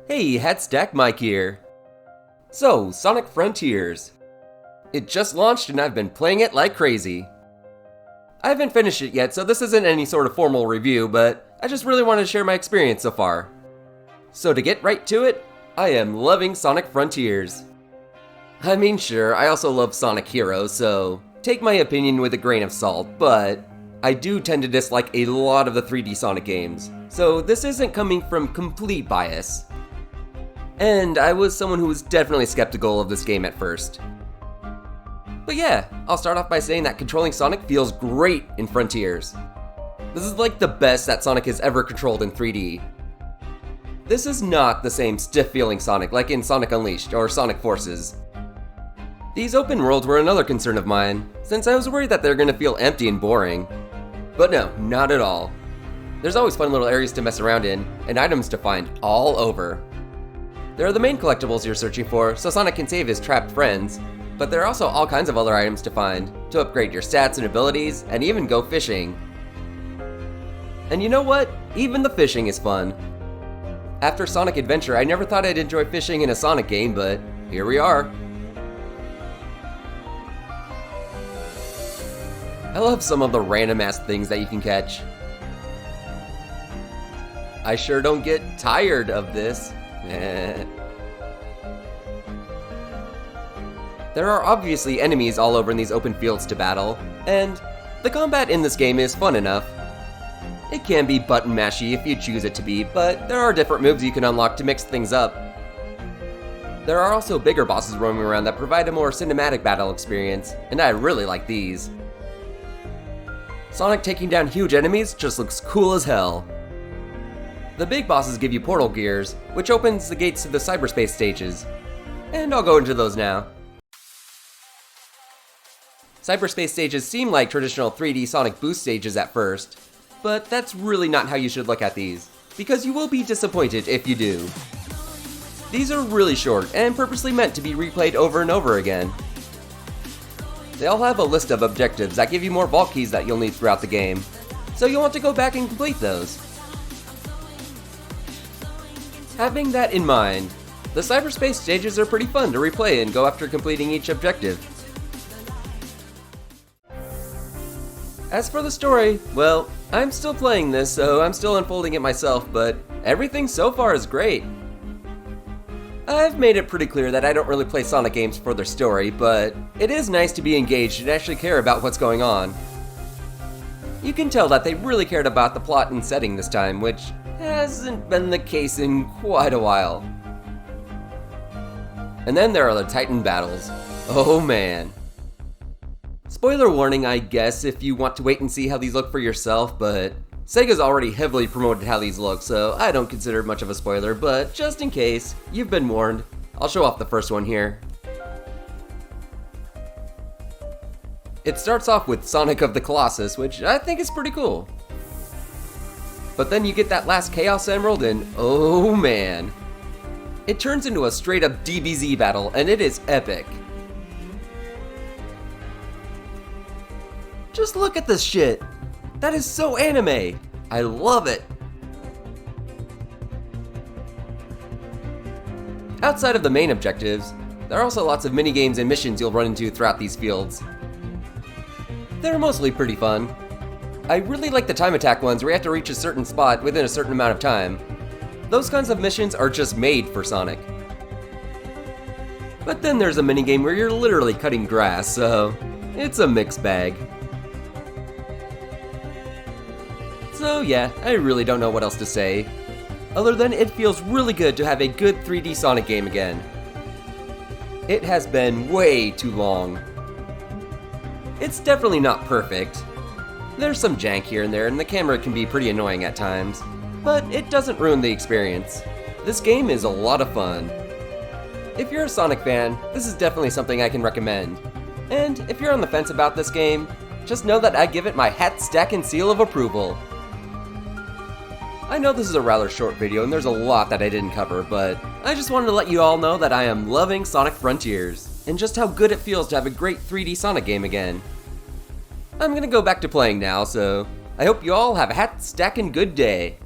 Hey, Hatstack Mike here. So, Sonic Frontiers. It just launched and I've been playing it like crazy. I haven't finished it yet, so this isn't any sort of formal review, but I just really wanted to share my experience so far. So to get right to it, I am loving Sonic Frontiers. I mean, sure, I also love Sonic Heroes, so take my opinion with a grain of salt, but I do tend to dislike a lot of the 3D Sonic games, so this isn't coming from complete bias. And I was someone who was definitely skeptical of this game at first. But yeah, I'll start off by saying that controlling Sonic feels great in Frontiers. This is like the best that Sonic has ever controlled in 3D. This is not the same stiff-feeling Sonic like in Sonic Unleashed or Sonic Forces. These open worlds were another concern of mine, since I was worried that they're gonna feel empty and boring. But no, not at all. There's always fun little areas to mess around in, and items to find all over. There are the main collectibles you're searching for, so Sonic can save his trapped friends, but there are also all kinds of other items to find, to upgrade your stats and abilities, and even go fishing. And you know what? Even the fishing is fun. After Sonic Adventure, I never thought I'd enjoy fishing in a Sonic game, but here we are. I love some of the random-ass things that you can catch. I sure don't get tired of this. There are obviously enemies all over in these open fields to battle, and the combat in this game is fun enough. It can be button mashy if you choose it to be, but there are different moves you can unlock to mix things up. There are also bigger bosses roaming around that provide a more cinematic battle experience, and I really like these. Sonic taking down huge enemies just looks cool as hell. The big bosses give you portal gears, which opens the gates to the cyberspace stages, and I'll go into those now. Cyberspace stages seem like traditional 3D Sonic Boost stages at first, but that's really not how you should look at these, because you will be disappointed if you do. These are really short and purposely meant to be replayed over and over again. They all have a list of objectives that give you more vault keys that you'll need throughout the game, so you'll want to go back and complete those. Having that in mind, the cyberspace stages are pretty fun to replay and go after completing each objective. As for the story, well, I'm still playing this, so I'm still unfolding it myself, but everything so far is great. I've made it pretty clear that I don't really play Sonic games for their story, but it is nice to be engaged and actually care about what's going on. You can tell that they really cared about the plot and setting this time, which hasn't been the case in quite a while. And then there are the Titan battles. Oh man. Spoiler warning, I guess, if you want to wait and see how these look for yourself, but Sega's already heavily promoted how these look, so I don't consider it much of a spoiler, but just in case, you've been warned. I'll show off the first one here. It starts off with Sonic of the Colossus, which I think is pretty cool. But then you get that last Chaos Emerald and oh man. It turns into a straight up DBZ battle and it is epic. Just look at this shit. That is so anime. I love it. Outside of the main objectives, there are also lots of minigames and missions you'll run into throughout these fields. They're mostly pretty fun. I really like the time attack ones where you have to reach a certain spot within a certain amount of time. Those kinds of missions are just made for Sonic. But then there's a minigame where you're literally cutting grass, so it's a mixed bag. So yeah, I really don't know what else to say, other than it feels really good to have a good 3D Sonic game again. It has been way too long. It's definitely not perfect. There's some jank here and there, and the camera can be pretty annoying at times, but it doesn't ruin the experience. This game is a lot of fun. If you're a Sonic fan, this is definitely something I can recommend. And if you're on the fence about this game, just know that I give it my hat, stack, and seal of approval. I know this is a rather short video and there's a lot that I didn't cover, but I just wanted to let you all know that I am loving Sonic Frontiers, and just how good it feels to have a great 3D Sonic game again. I'm gonna go back to playing now, so I hope you all have a hat stacking good day.